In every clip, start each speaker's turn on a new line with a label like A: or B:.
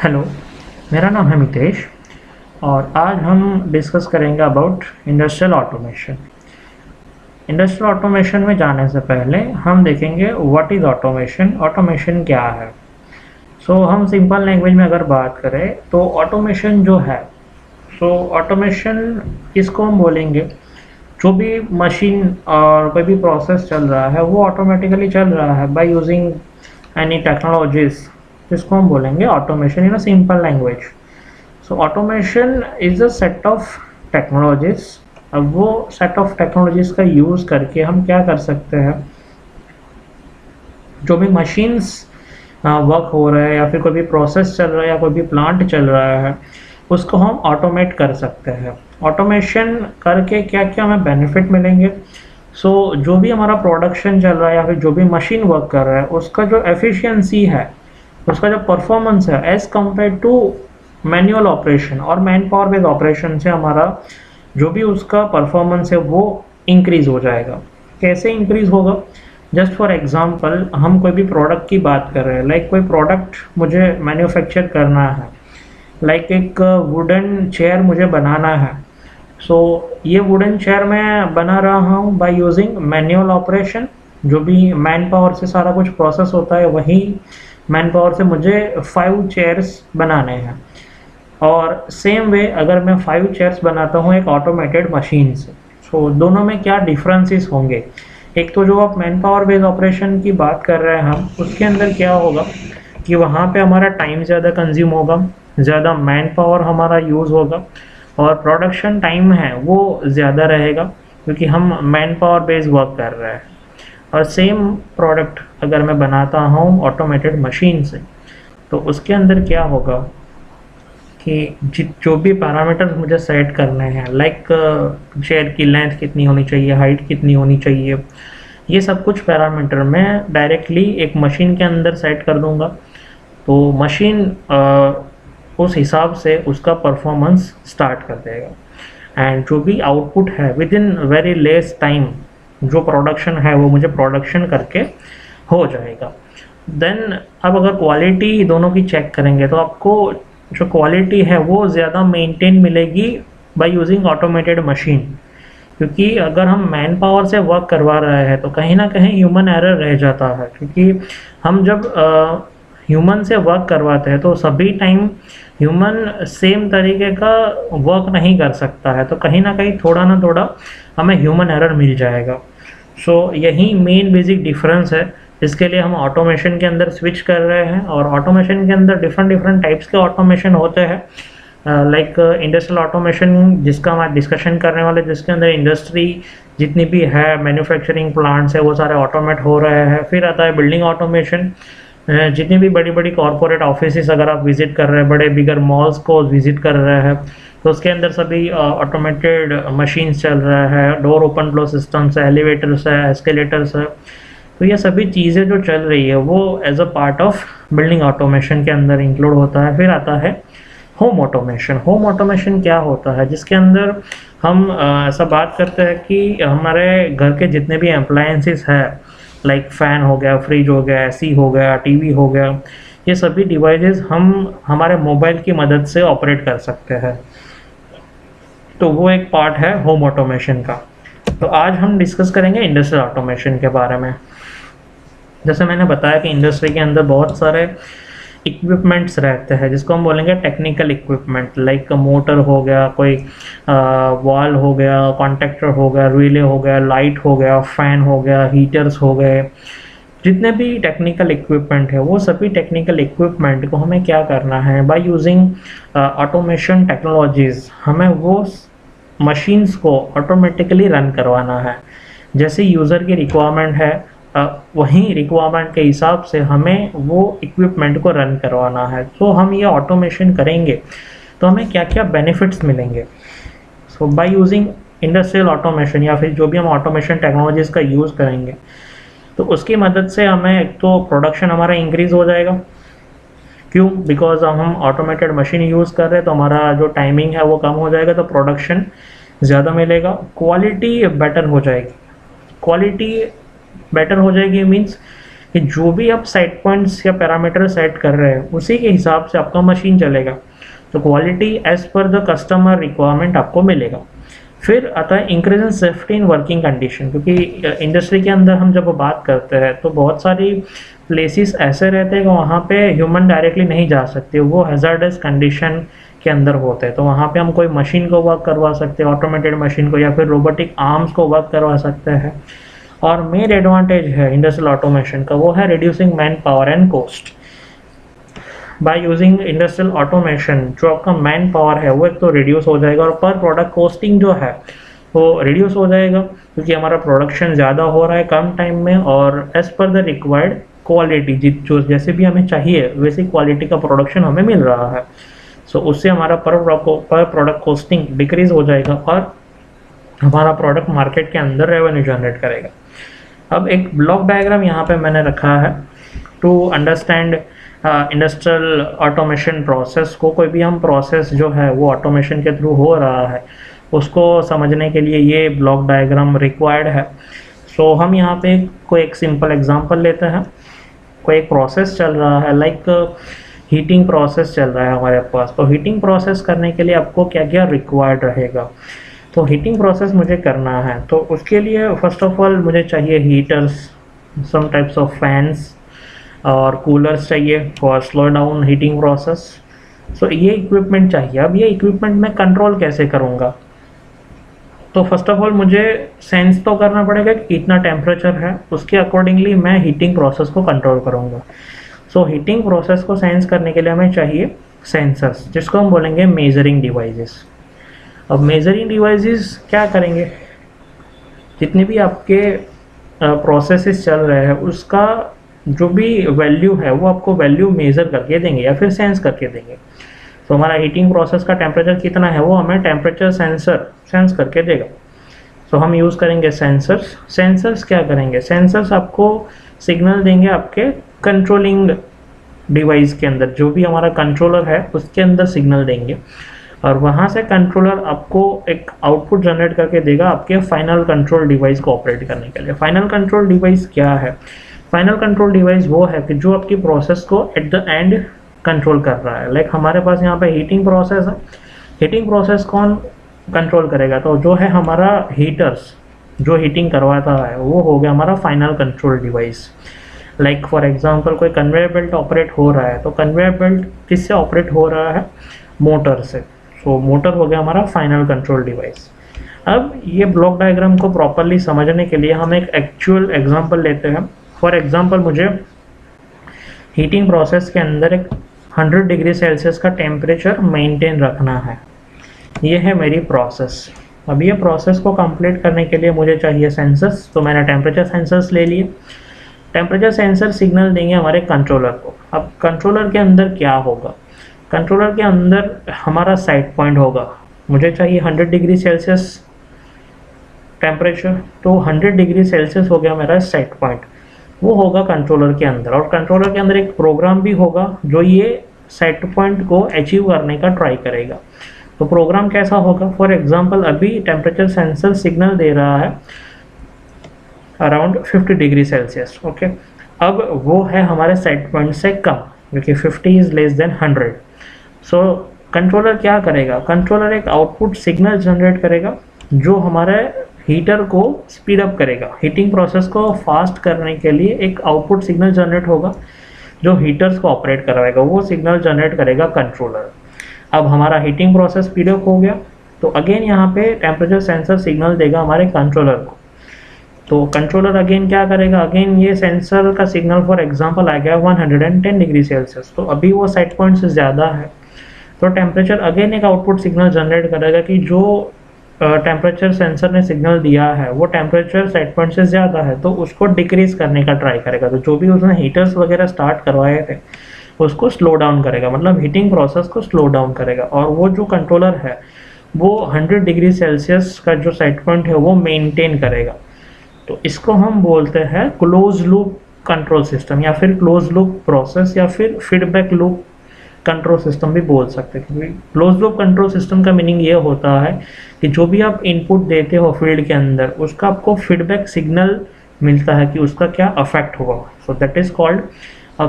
A: Hello, मेरा नाम है मितेश और आज हम डिस्कस करेंगे about industrial automation. Industrial automation में जाने से पहले हम देखेंगे व्हाट इज़ ऑटोमेशन, ऑटोमेशन क्या है। हम सिंपल लैंग्वेज में अगर बात करें तो ऑटोमेशन जो है, ऑटोमेशन इसको हम बोलेंगे जो भी मशीन और कोई भी प्रोसेस चल रहा है वो ऑटोमेटिकली चल रहा है बाय यूजिंग एनी टेक्नोलॉजीज, इसको हम बोलेंगे automation in a simple language. Automation is a set of technologies. अब वो सेट ऑफ टेक्नोलॉजीज का यूज़ करके हम क्या कर सकते हैं, जो भी मशीन्स वर्क हो रहा है या फिर कोई भी प्रोसेस चल रहा है या कोई भी प्लांट चल रहा है उसको हम ऑटोमेट कर सकते हैं। ऑटोमेशन करके क्या क्या हमें बेनिफिट मिलेंगे। जो भी हमारा प्रोडक्शन चल रहा है या फिर जो भी मशीन वर्क कर रहा है उसका जो एफिशिएंसी है, उसका जो परफॉर्मेंस है as compared to manual operation और मैन पावर बेस्ड ऑपरेशन से हमारा जो भी उसका परफॉर्मेंस है वो इंक्रीज़ हो जाएगा। कैसे इंक्रीज़ होगा? जस्ट फॉर एग्जांपल हम कोई भी प्रोडक्ट की बात कर रहे हैं, लाइक कोई प्रोडक्ट मुझे मैन्युफैक्चर करना है, लाइक एक वुडन चेयर मुझे बनाना है। ये वुडन चेयर मैं बना रहा हूँ बाय यूजिंग मैनुअल ऑपरेशन। जो भी मैन पावर से सारा कुछ प्रोसेस होता है वही मैन पावर से मुझे 5 चेयर्स बनाने हैं। और सेम वे अगर मैं 5 चेयर्स बनाता हूँ एक ऑटोमेटेड मशीन से, दोनों में क्या डिफरेंसेस होंगे। एक तो जो आप मैन पावर बेस्ड ऑपरेशन की बात कर रहे हैं हम, उसके अंदर क्या होगा कि वहाँ पे हमारा टाइम ज़्यादा कंज्यूम होगा, ज़्यादा मैन पावर हमारा यूज़ होगा और प्रोडक्शन टाइम है वो ज़्यादा रहेगा क्योंकि हम मैन पावर बेस्ड वर्क कर रहे हैं। और सेम प्रोडक्ट अगर मैं बनाता हूँ ऑटोमेटेड मशीन से, तो उसके अंदर क्या होगा कि जो भी पैरामीटर्स मुझे सेट करने हैं, लाइक चेयर की लेंथ कितनी होनी चाहिए, हाइट कितनी होनी चाहिए, ये सब कुछ पैरामीटर मैं डायरेक्टली एक मशीन के अंदर सेट कर दूंगा। तो मशीन उस हिसाब से उसका परफॉर्मेंस स्टार्ट कर देगा एंड जो भी आउटपुट है with in very less time जो प्रोडक्शन है वो मुझे प्रोडक्शन करके हो जाएगा। देन अब अगर क्वालिटी दोनों की चेक करेंगे तो आपको जो क्वालिटी है वो ज़्यादा मेंटेन मिलेगी बाय यूजिंग ऑटोमेटेड मशीन, क्योंकि अगर हम मैन पावर से वर्क करवा रहे हैं तो कहीं ना कहीं ह्यूमन एरर रह जाता है। क्योंकि हम जब ह्यूमन से वर्क करवाते हैं तो सभी टाइम ह्यूमन सेम तरीके का वर्क नहीं कर सकता है, तो कहीं ना कहीं थोड़ा ना थोड़ा हमें ह्यूमन एरर मिल जाएगा। यही मेन बेसिक डिफरेंस है, इसके लिए हम ऑटोमेशन के अंदर स्विच कर रहे हैं। और ऑटोमेशन के अंदर डिफरेंट टाइप्स के ऑटोमेशन होते हैं, लाइक इंडस्ट्रियल ऑटोमेशन जिसका हम आज डिस्कशन करने वाले, जिसके अंदर इंडस्ट्री जितनी भी है, मैन्युफैक्चरिंग प्लांट्स है वो सारे ऑटोमेट हो रहे हैं। फिर आता है बिल्डिंग ऑटोमेशन, जितनी भी बड़ी बड़ी कॉरपोरेट ऑफिसेस अगर आप विजिट कर रहे हैं, बड़े बिगर मॉल्स को विजिट कर रहे हैं, तो उसके अंदर सभी ऑटोमेटेड मशीन्स चल रहा है, डोर ओपन क्लोज सिस्टम्स है, एलिवेटर्स है, एस्केलेटर्स है। तो ये सभी चीज़ें जो चल रही है वो as a part of building automation के अंदर इंक्लूड होता है। फिर आता है होम ऑटोमेशन। होम ऑटोमेशन क्या होता है, जिसके अंदर हम ऐसा बात करते हैं कि हमारे घर के जितने भी अप्लायंसेस है, लाइक फ़ैन हो गया, फ्रिज हो गया, एसी हो गया, टीवी हो गया, ये सभी डिवाइसेस हम हमारे मोबाइल की मदद से ऑपरेट कर सकते हैं। तो वो एक पार्ट है होम ऑटोमेशन का। तो आज हम डिस्कस करेंगे इंडस्ट्रियल ऑटोमेशन के बारे में। जैसे मैंने बताया कि इंडस्ट्री के अंदर बहुत सारे इक्विपमेंट्स रहते हैं जिसको हम बोलेंगे टेक्निकल इक्विपमेंट, लाइक मोटर हो गया, कोई वॉल हो गया, कॉन्टैक्टर हो गया, रिले हो गया, लाइट हो गया, फ़ैन हो गया, हीटर्स हो गए। जितने भी टेक्निकल इक्विपमेंट है वो सभी टेक्निकल इक्विपमेंट को हमें क्या करना है, बाय यूजिंग ऑटोमेशन टेक्नोलॉजीज़ हमें वो मशीन्स को ऑटोमेटिकली रन करवाना है। जैसे यूज़र की रिक्वायरमेंट है वहीं रिक्वायरमेंट के हिसाब से हमें वो इक्विपमेंट को रन करवाना है। हम ये ऑटोमेशन करेंगे तो हमें क्या क्या बेनिफिट्स मिलेंगे। बाय यूजिंग इंडस्ट्रियल ऑटोमेशन या फिर जो भी हम ऑटोमेशन टेक्नोलॉजीज़ का यूज़ करेंगे तो उसकी मदद से हमें एक तो प्रोडक्शन हमारा इंक्रीज़ हो जाएगा। क्यों? बिकॉज हम ऑटोमेटेड मशीन यूज़ कर रहे हैं तो हमारा जो टाइमिंग है वो कम हो जाएगा, तो प्रोडक्शन ज़्यादा मिलेगा। क्वालिटी बेटर हो जाएगी। क्वालिटी बेटर हो जाएगी मीन्स कि जो भी आप सेट पॉइंट्स या पैरामीटर सेट कर रहे हैं उसी के हिसाब से आपका मशीन चलेगा। तो quality as per the customer requirement आपको मिलेगा। फिर आता है increase in safety in working condition, क्योंकि इंडस्ट्री के अंदर हम जब बात करते हैं तो बहुत सारी प्लेसेस ऐसे रहते हैं कि वहाँ पे ह्यूमन डायरेक्टली नहीं जा सकते, वो हैज़ार्डस कंडीशन के अंदर होते हैं। तो वहाँ पे हम कोई मशीन को वर्क करवा सकते हैं, ऑटोमेटेड मशीन को, या फिर रोबोटिक आर्म्स को वर्क करवा सकते हैं। और मेन एडवांटेज है इंडस्ट्रियल ऑटोमेशन का वो है reducing man power and cost. By using industrial automation जो आपका मैन पावर है वो एक तो रिड्यूस हो जाएगा और पर प्रोडक्ट कॉस्टिंग जो है वो रिड्यूस हो जाएगा, क्योंकि हमारा प्रोडक्शन ज़्यादा हो रहा है कम टाइम में और as per the required quality जो जैसे भी हमें चाहिए वैसी क्वालिटी का प्रोडक्शन हमें मिल रहा है। सो उससे हमारा पर प्रोडक्ट कॉस्टिंग डिक्रीज हो जाएगा और हमारा प्रोडक्ट मार्केट के अंदर रेवेन्यू जनरेट करेगा। अब एक ब्लॉक डायग्राम यहाँ पे मैंने रखा है to understand industrial automation process को। कोई भी हम प्रोसेस जो है वो ऑटोमेशन के थ्रू हो रहा है उसको समझने के लिए ये ब्लॉक डायग्राम रिक्वायर्ड है। सो हम यहाँ पे कोई एक सिंपल एग्जांपल लेते हैं। कोई एक प्रोसेस चल रहा है, लाइक हीटिंग प्रोसेस चल रहा है हमारे पास। तो हीटिंग प्रोसेस करने के लिए आपको क्या क्या रिक्वायर्ड रहेगा। तो हीटिंग प्रोसेस मुझे करना है तो उसके लिए फर्स्ट ऑफ ऑल मुझे चाहिए heaters, some types of fans और कूलर्स चाहिए for slow down heating process. So ये इक्विपमेंट चाहिए। अब ये इक्विपमेंट मैं कंट्रोल कैसे करूँगा। तो फर्स्ट ऑफ ऑल मुझे सेंस तो करना पड़ेगा कि कितना टेम्परेचर है, उसके अकॉर्डिंगली मैं हीटिंग प्रोसेस को कंट्रोल करूँगा। सो हीटिंग प्रोसेस को सेंस करने के लिए हमें चाहिए सेंसर्स, जिसको हम बोलेंगे मेजरिंग डिवाइसेस। अब मेजरिंग डिवाइसेस क्या करेंगे, जितने भी आपके प्रोसेसेस चल रहे हैं उसका जो भी वैल्यू है वो आपको वैल्यू मेज़र करके देंगे या फिर सेंस करके देंगे। तो हमारा हीटिंग प्रोसेस का टेम्परेचर कितना है वो हमें टेम्परेचर सेंसर सेंस करके देगा। तो हम यूज़ करेंगे सेंसर्स। सेंसर्स क्या करेंगे, सेंसर्स आपको सिग्नल देंगे आपके कंट्रोलिंग डिवाइस के अंदर, जो भी हमारा कंट्रोलर है उसके अंदर सिग्नल देंगे और वहाँ से कंट्रोलर आपको एक आउटपुट जनरेट करके देगा आपके फाइनल कंट्रोल डिवाइस को ऑपरेट करने के लिए। फाइनल कंट्रोल डिवाइस क्या है, फाइनल कंट्रोल डिवाइस वो है कि जो आपकी प्रोसेस को एट द एंड कंट्रोल कर रहा है। लाइक हमारे पास यहाँ पे हीटिंग प्रोसेस है, हीटिंग प्रोसेस कौन कंट्रोल करेगा, तो जो है हमारा हीटर्स जो हीटिंग करवाता है वो हो गया हमारा final control device. Like for example कोई कन्वेयर बेल्ट ऑपरेट हो रहा है तो कन्वेयर बेल्ट किससे ऑपरेट हो रहा है, मोटर से। सो मोटर हो गया हमारा फाइनल कंट्रोल डिवाइस। अब ये ब्लॉक डायग्राम को प्रॉपरली समझने के लिए हम एक एक्चुअल एग्जांपल लेते हैं। फॉर एग्जांपल मुझे हीटिंग प्रोसेस के अंदर एक 100 डिग्री सेल्सियस का टेम्परेचर मेंटेन रखना है। ये है मेरी प्रोसेस। अब ये प्रोसेस को कंप्लीट करने के लिए मुझे चाहिए सेंसर्स। तो मैंने टेम्परेचर सेंसर्स ले लिए। टेम्परेचर सेंसर सिग्नल देंगे हमारे कंट्रोलर को। अब कंट्रोलर के अंदर क्या होगा, कंट्रोलर के अंदर हमारा सेट पॉइंट होगा। मुझे चाहिए 100 डिग्री सेल्सियस टेम्परेचर, तो 100 डिग्री सेल्सियस हो गया मेरा सेट पॉइंट, वो होगा कंट्रोलर के अंदर। और कंट्रोलर के अंदर एक प्रोग्राम भी होगा जो ये सेट पॉइंट को अचीव करने का ट्राई करेगा। तो प्रोग्राम कैसा होगा, फॉर एग्जांपल अभी टेम्परेचर सेंसर सिग्नल दे रहा है अराउंड 50 डिग्री सेल्सियस। ओके, अब वो है हमारे सेट पॉइंट से कम, क्योंकि 50 is less than 100। So controller क्या करेगा, कंट्रोलर एक आउटपुट सिग्नल जनरेट करेगा जो हमारे हीटर को स्पीड अप करेगा। हीटिंग प्रोसेस को फास्ट करने के लिए एक आउटपुट सिग्नल जनरेट होगा जो हीटर्स को ऑपरेट करवाएगा, वो सिग्नल जनरेट करेगा कंट्रोलर। अब हमारा हीटिंग प्रोसेस स्पीड अप हो गया तो अगेन यहाँ पे टेम्परेचर सेंसर सिग्नल देगा हमारे कंट्रोलर को। तो कंट्रोलर अगेन क्या करेगा, अगेन ये सेंसर का सिग्नल फॉर एग्जांपल आ गया 110 डिग्री सेल्सियस, तो अभी वो सेट पॉइंट से ज़्यादा है। तो टेम्परेचर अगेन एक आउटपुट सिग्नल जनरेट करेगा कि जो टेम्परेचर सेंसर ने सिग्नल दिया है वो टेम्परेचर सेट पॉइंट से ज़्यादा है, तो उसको डिक्रीज करने का ट्राई करेगा। तो जो भी उसने हीटर्स वगैरह स्टार्ट करवाए थे उसको स्लो डाउन करेगा, मतलब हीटिंग प्रोसेस को स्लो डाउन करेगा। और वो जो कंट्रोलर है वो 100 डिग्री सेल्सियस का जो सेट पॉइंट है वो मेंटेन करेगा। तो इसको हम बोलते हैं क्लोज लूप कंट्रोल सिस्टम या फिर क्लोज लूप प्रोसेस या फिर फीडबैक लूप कंट्रोल सिस्टम भी बोल सकते हैं। क्योंकि क्लोज लूप कंट्रोल सिस्टम का मीनिंग ये होता है कि जो भी आप इनपुट देते हो फील्ड के अंदर उसका आपको फीडबैक सिग्नल मिलता है कि उसका क्या अफेक्ट होगा। So that is called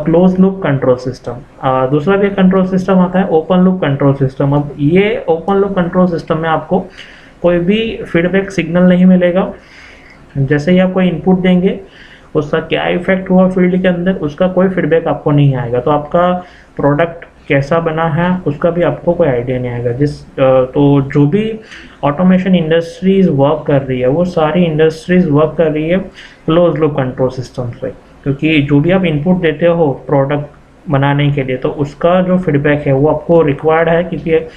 A: close loop control system. दूसरा भी कंट्रोल सिस्टम आता है ओपन लूप कंट्रोल सिस्टम। अब ये ओपन लूप कंट्रोल सिस्टम में आपको कोई भी फीडबैक सिग्नल नहीं मिलेगा। जैसे ही आप कोई इनपुट देंगे उसका क्या इफेक्ट हुआ फील्ड के अंदर, उसका कोई फीडबैक आपको नहीं आएगा। तो आपका प्रोडक्ट कैसा बना है उसका भी आपको कोई आइडिया नहीं आएगा। तो जो भी ऑटोमेशन इंडस्ट्रीज वर्क कर रही है वो सारी इंडस्ट्रीज वर्क कर रही है क्लोज लूप कंट्रोल सिस्टम पे, क्योंकि जो भी आप इनपुट देते हो प्रोडक्ट बनाने के लिए तो उसका जो फीडबैक है वो आपको रिक्वायर्ड है, क्योंकि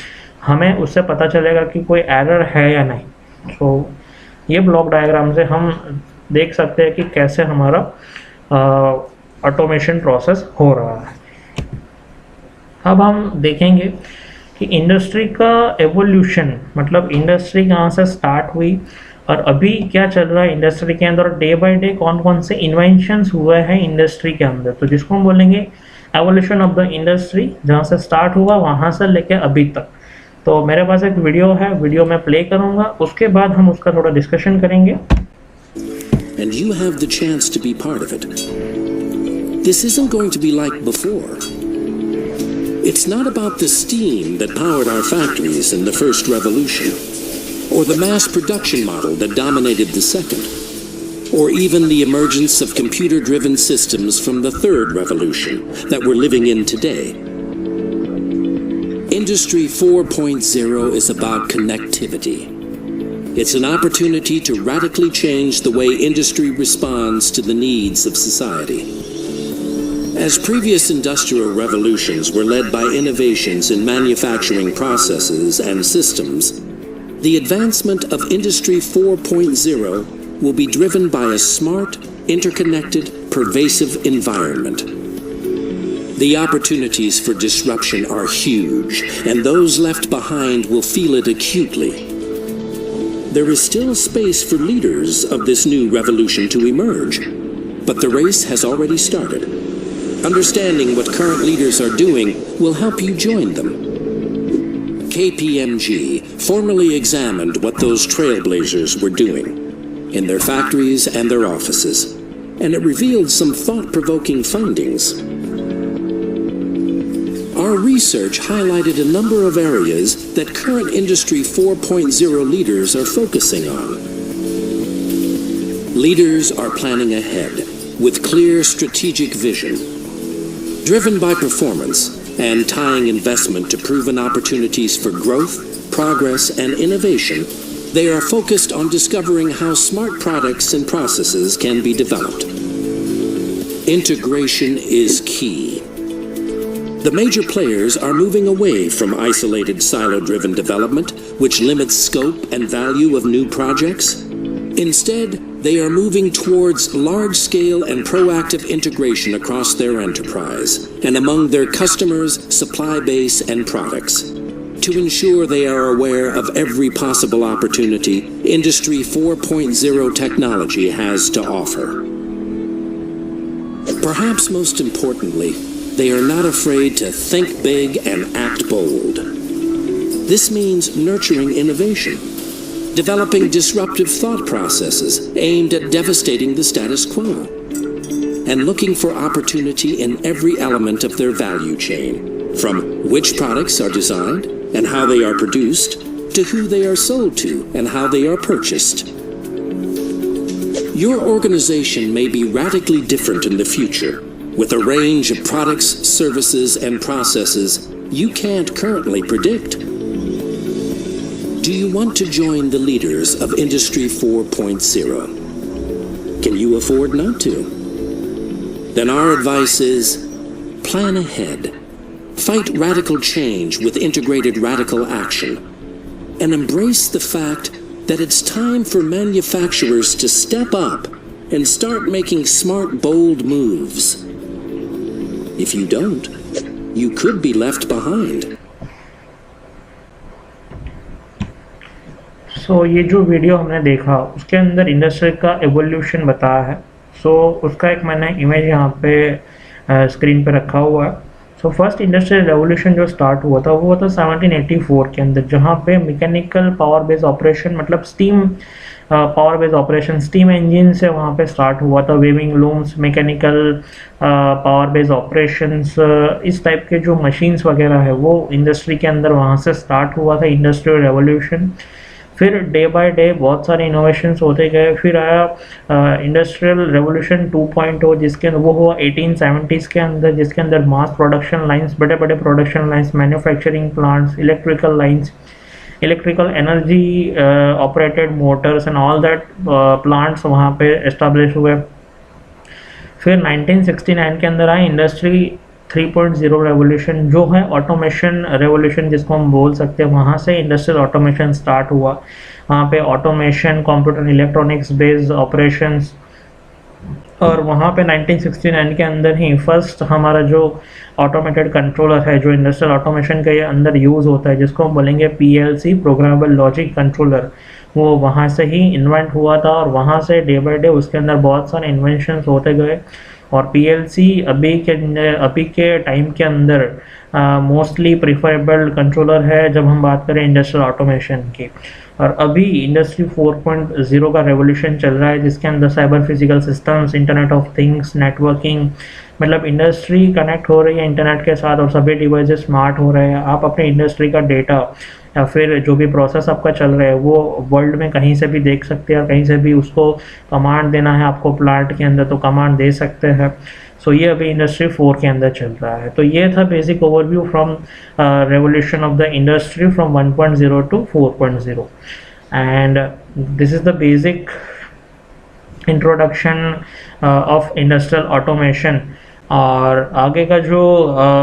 A: हमें उससे पता चलेगा कि कोई एरर है या नहीं। सो ये ब्लॉक डायग्राम से हम देख सकते हैं कि कैसे हमारा ऑटोमेशन प्रोसेस हो रहा है। अब हम देखेंगे कि इंडस्ट्री का एवोल्यूशन, मतलब इंडस्ट्री कहाँ से स्टार्ट हुई और अभी क्या चल रहा है इंडस्ट्री के अंदर, डे बाय डे कौन कौन से इन्वेंशंस हुए हैं इंडस्ट्री के अंदर। तो जिसको हम बोलेंगे एवोल्यूशन ऑफ द इंडस्ट्री, जहाँ से स्टार्ट हुआ वहाँ से लेकर अभी तक। तो मेरे पास एक वीडियो है, वीडियो मैं प्ले करूँगा, उसके बाद हम उसका थोड़ा डिस्कशन करेंगे।
B: And you have the chance to be part of it. This isn't going to be like before. It's not about the steam that powered our factories in the first revolution, or the mass production model that dominated the second, or even the emergence of computer-driven systems from the third revolution that we're living in today. Industry 4.0 is about connectivity. It's an opportunity to radically change the way industry responds to the needs of society. As previous industrial revolutions were led by innovations in manufacturing processes and systems, the advancement of Industry 4.0 will be driven by a smart, interconnected, pervasive environment. The opportunities for disruption are huge, and those left behind will feel it acutely. There is still space for leaders of this new revolution to emerge, but the race has already started. Understanding what current leaders are doing will help you join them. KPMG formally examined what those trailblazers were doing in their factories and their offices, and it revealed some thought-provoking findings. Our research highlighted a number of areas that current Industry 4.0 leaders are focusing on. Leaders are planning ahead with clear strategic vision. Driven by performance and tying investment to proven opportunities for growth, progress, and innovation, they are focused on discovering how smart products and processes can be developed. Integration is key. The major players are moving away from isolated silo-driven development, which limits scope and value of new projects. Instead, they are moving towards large-scale and proactive integration across their enterprise and among their customers, supply base, and products. To ensure they are aware of every possible opportunity Industry 4.0 technology has to offer. Perhaps most importantly, they are not afraid to think big and act bold. This means nurturing innovation, developing disruptive thought processes aimed at devastating the status quo, and looking for opportunity in every element of their value chain, from which products are designed and how they are produced, to who they are sold to and how they are purchased. Your organization may be radically different in the future, with a range of products, services, and processes you can't currently predict. Do you want to join the leaders of Industry 4.0? Can you afford not to? Then our advice is, plan ahead. Fight radical change with integrated radical action. And embrace the fact that it's time for manufacturers to step up and start making smart, bold moves. If you don't, you could be left behind.
A: ये जो video हमने देखा उसके अंदर industry का evolution बताया है। उसका एक मैंने इमेज यहाँ पे स्क्रीन पे रखा हुआ है। सो फर्स्ट इंडस्ट्रियल रेवोल्यूशन जो स्टार्ट हुआ था वो था 1784 के अंदर, जहाँ पे मैकेनिकल पावर बेस्ड ऑपरेशन मतलब steam power based operation steam engine से वहाँ पे स्टार्ट हुआ था। Weaving looms, mechanical power based operations, इस टाइप के जो मशीन्स वगैरह है वो इंडस्ट्री के अंदर वहाँ से स्टार्ट हुआ था इंडस्ट्रियल रेवोल्यूशन। फिर डे बाय डे बहुत सारे इनोवेशंस होते गए। फिर आया इंडस्ट्रियल रेवोल्यूशन 2.0 जिसके वो हुआ 1870s के अंदर, जिसके अंदर मास प्रोडक्शन लाइंस, बड़े बड़े production lines, manufacturing plants, electrical lines, electrical energy operated Motors and all that plants वहाँ पे एस्टाब्लिश हुए। फिर 1969 के अंदर आए इंडस्ट्री 3.0 रेवोल्यूशन, जो है ऑटोमेशन रेवोल्यूशन जिसको हम बोल सकते हैं। वहाँ से इंडस्ट्रियल ऑटोमेशन स्टार्ट हुआ। वहाँ पे automation, computer, electronics based operations, और वहाँ पे 1969 के अंदर ही फर्स्ट हमारा जो ऑटोमेटेड कंट्रोलर है जो इंडस्ट्रियल ऑटोमेशन के अंदर यूज़ होता है, जिसको हम बोलेंगे PLC, प्रोग्रामेबल लॉजिक कंट्रोलर, वो वहाँ से ही इन्वेंट हुआ था। और वहाँ से डे बाय डे उसके अंदर बहुत सारे इन्वेंशंस होते गए। और PLC अभी के टाइम के अंदर मोस्टली प्रिफरेबल कंट्रोलर है जब हम बात करें इंडस्ट्रियल ऑटोमेशन की। और अभी इंडस्ट्री 4.0 का रेवोल्यूशन चल रहा है, जिसके अंदर cyber physical systems, internet of things, networking, मतलब इंडस्ट्री कनेक्ट हो रही है इंटरनेट के साथ और सभी डिवाइसेस स्मार्ट हो रहे हैं। आप अपने इंडस्ट्री का डेटा या फिर जो भी प्रोसेस आपका चल रहा है वो वर्ल्ड में कहीं से भी देख सकते हैं, और कहीं से भी उसको कमांड देना है आपको प्लांट के अंदर तो कमांड दे सकते हैं। सो ये अभी इंडस्ट्री 4 के अंदर चल रहा है। तो ये था basic overview from revolution of the industry from 1.0 to 4.0, and this is the basic introduction of industrial automation. और आगे का जो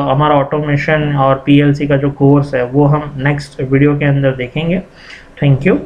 A: हमारा ऑटोमेशन और PLC का जो कोर्स है वो हम नेक्स्ट वीडियो के अंदर देखेंगे। Thank you.